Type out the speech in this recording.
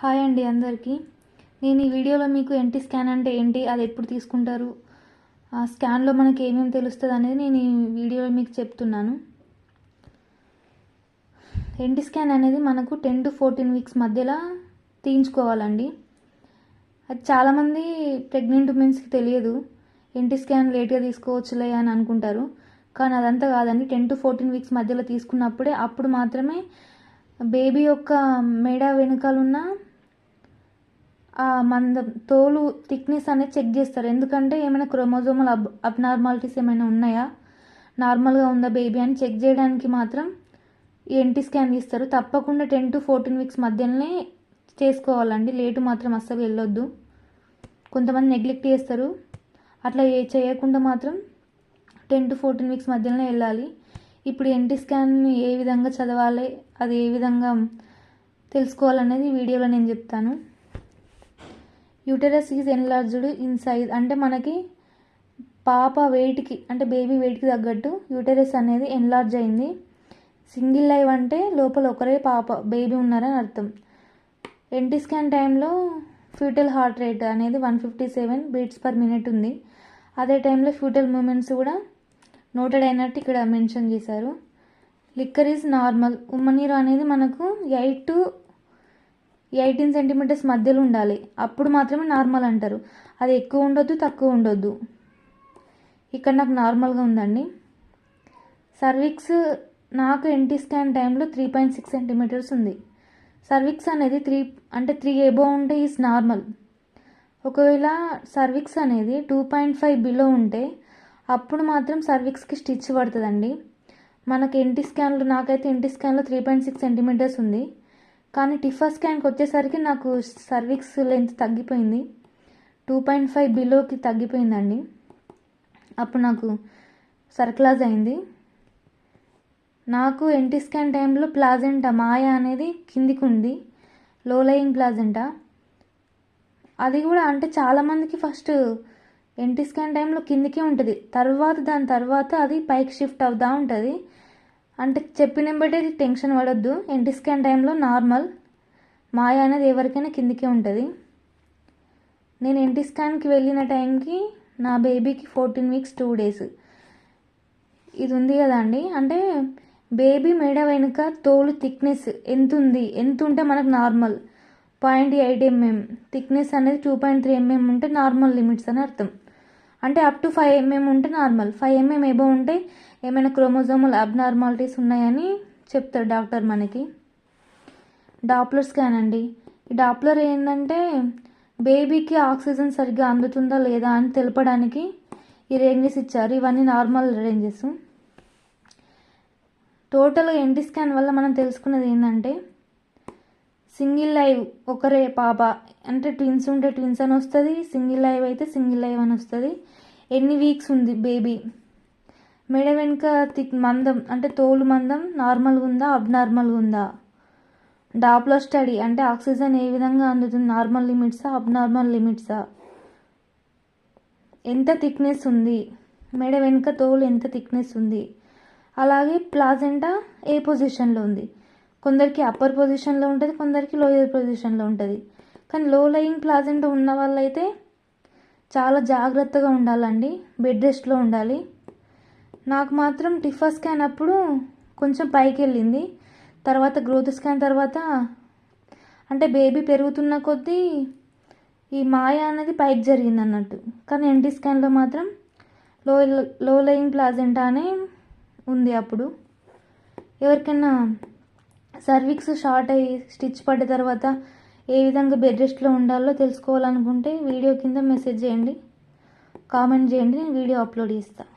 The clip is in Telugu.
హాయ్ అండి అందరికీ. నేను ఈ వీడియోలో మీకు ఎన్టీ స్కాన్ అంటే ఏంటి, అది ఎప్పుడు తీసుకుంటారు, ఆ స్కాన్లో మనకి ఏమేమి తెలుస్తుంది అనేది నేను ఈ వీడియోలో మీకు చెప్తున్నాను. ఎన్టీ స్కాన్ అనేది మనకు 10 to 14 వీక్స్ మధ్యలో తీయించుకోవాలండి. అది చాలామంది ప్రెగ్నెంట్ ఉమెన్స్కి తెలియదు. ఎన్టీ స్కాన్ లేట్గా తీసుకోవచ్చులే అని అనుకుంటారు, కానీ అదంతా కాదండి. 10 to 14 వీక్స్ మధ్యలో తీసుకున్నప్పుడే అప్పుడు మాత్రమే బేబీ యొక్క మెడ వెనుకాలన్న మందం తోలు థిక్నెస్ అనేది చెక్ చేస్తారు. ఎందుకంటే ఏమైనా క్రోమోజోమల్ అబ్నార్మాలిటీస్ ఏమైనా ఉన్నాయా, నార్మల్గా ఉందా బేబీ అని చెక్ చేయడానికి మాత్రం ఈ ఎన్టీ స్కాన్ తీస్తారు. తప్పకుండా 10 to 14 వీక్స్ మధ్యలోనే చేసుకోవాలండి. లేటు మాత్రం అస్సలు వెళ్ళొద్దు. కొంతమంది నెగ్లెక్ట్ చేస్తారు. అట్లా చేయకుండా మాత్రం 10 to 14 వీక్స్ మధ్యలోనే వెళ్ళాలి. ఇప్పుడు ఎన్టీ స్కాన్ని ఏ విధంగా చదవాలి, అది ఏ విధంగా తెలుసుకోవాలనేది ఈ వీడియోలో నేను చెప్తాను. Uterus is enlarged in size, అంటే మనకి పాప వెయిట్కి అంటే బేబీ వెయిట్కి తగ్గట్టు యూటరస్ అనేది ఎన్లార్జ్ అయింది. సింగిల్ లైవ్ అంటే లోపల ఒకరే పాప బేబీ ఉన్నారని అర్థం. ఎన్టీ స్కాన్ టైంలో ఫ్యూటల్ హార్ట్ రేట్ అనేది 157 బీట్స్ పర్ మినిట్ ఉంది. అదే టైంలో ఫ్యూటల్ మూమెంట్స్ కూడా నోటెడ్ అయినట్టు ఇక్కడ మెన్షన్ చేశారు. లిక్కర్ ఈజ్ నార్మల్, ఉమ్మనీరు అనేది మనకు 8 to 18 సెంటీమీటర్స్ మధ్యలో ఉండాలి. అప్పుడు మాత్రమే నార్మల్ అంటారు. అది ఎక్కువ ఉండొద్దు, తక్కువ ఉండొద్దు. ఇక్కడ నాకు నార్మల్గా ఉందండి. సర్విక్స్ నాకు ఎన్టీ స్కాన్ టైంలో 3.6 సెంటీమీటర్స్ ఉంది. సర్విక్స్ అనేది 3 ఎబో ఉంటే ఈజ్ నార్మల్. ఒకవేళ సర్విక్స్ అనేది 2.5 బిలో ఉంటే అప్పుడు మాత్రం సర్విక్స్కి స్టిచ్ పడుతుందండి. మనకి ఎన్టీ స్కాన్లో నాకైతే ఎన్టీ స్కాన్లో 3.6 సెంటీమీటర్స్ ఉంది. కానీ టిఫా స్కాన్కి వచ్చేసరికి నాకు సర్విక్స్ లెంత్ తగ్గిపోయింది, 2.5 బిలోకి తగ్గిపోయిందండి. అప్పుడు నాకు సర్క్లాజ్ అయింది. నాకు ఎన్టీ స్కాన్ టైంలో ప్లాజెంటా మాయా అనేది కిందికి ఉంది, లో లయింగ్ ప్లాజెంటా. అది కూడా అంటే చాలామందికి ఫస్ట్ ఎన్టీ స్కాన్ టైంలో కిందికే ఉంటుంది, దాని తర్వాత అది పైకి షిఫ్ట్ అవుతూ ఉంటుంది. అంటే చెప్పిన బట్టి టెన్షన్ పడొద్దు. ఎన్టీ స్కాన్ టైంలో నార్మల్, మాయ అనేది ఎవరికైనా కిందికే ఉంటుంది. నేను ఎన్టీ స్కాన్కి వెళ్ళిన టైంకి నా బేబీకి 14 వీక్స్ 2 days ఇది ఉంది కదా అండి. అంటే బేబీ మెడ వెనుక తోలు థిక్నెస్ ఎంత ఉంటే మనకు నార్మల్ 0.8 mm, థిక్నెస్ అనేది 2.3 mm ఉంటే నార్మల్ లిమిట్స్ అని అర్థం. అంటే అప్ టు 5 mm ఉంటే నార్మల్, 5 mm ఎబో ఉంటే ఏమైనా క్రోమోజోమల్ అబ్నార్మాలిటీస్ ఉన్నాయని చెప్తారు డాక్టర్ మనకి. డాప్లర్ స్కాన్ అండి. ఈ డాప్లర్ ఏంటంటే బేబీకి ఆక్సిజన్ సరిగ్గా అందుతుందా లేదా అని తెలపడానికి ఈ రేంజెస్ ఇచ్చారు. ఇవన్నీ నార్మల్ రేంజెస్. టోటల్గా ఎన్టీ స్కాన్ వల్ల మనం తెలుసుకున్నది ఏంటంటే సింగిల్ లైవ్ ఒకరే పాప అంటే ట్విన్స్ ఉంటే ట్విన్స్ అని వస్తుంది, సింగిల్ లైవ్ అయితే సింగిల్ లైవ్ అని వస్తుంది. ఎన్ని వీక్స్ ఉంది బేబీ, మెడ వెనుక మందం అంటే తోలు మందం నార్మల్గా ఉందా అబ్నార్మల్గా ఉందా, డాప్లర్ స్టడీ అంటే ఆక్సిజన్ ఏ విధంగా అందుతుంది, నార్మల్ లిమిట్సా అబ్నార్మల్ లిమిట్సా, ఎంత థిక్నెస్ ఉంది, మెడ వెనుక తోలు ఎంత థిక్నెస్ ఉంది, అలాగే ప్లాజెంటా ఏ పొజిషన్లో ఉంది. కొందరికి అప్పర్ పొజిషన్లో ఉంటుంది, కొందరికి లోయర్ పొజిషన్లో ఉంటుంది. కానీ లో లయింగ్ ప్లాజెంటా ఉన్న వాళ్ళైతే చాలా జాగ్రత్తగా ఉండాలండి, బెడ్ రెస్ట్లో ఉండాలి. నాకు మాత్రం టిఫా స్కాన్ అప్పుడు కొంచెం పైకి వెళ్ళింది, తర్వాత గ్రోత్ స్కాన్ తర్వాత అంటే బేబీ పెరుగుతున్న కొద్దీ ఈ మాయ అనేది పైకి జరిగింది అన్నట్టు. కానీ ఎన్టీ స్కాన్లో మాత్రం లో లయింగ్ ప్లాజెంటా అనే ఉంది. అప్పుడు ఎవరికైనా సర్విక్స్ షార్ట్ అయ్యి స్టిచ్ పడ్డ తర్వాత ఏ విధంగా బెడ్ రెస్ట్లో ఉండాలో తెలుసుకోవాలనుకుంటే వీడియో కింద మెసేజ్ చేయండి, కామెంట్ చేయండి, నేను వీడియో అప్లోడ్ చేస్తాను.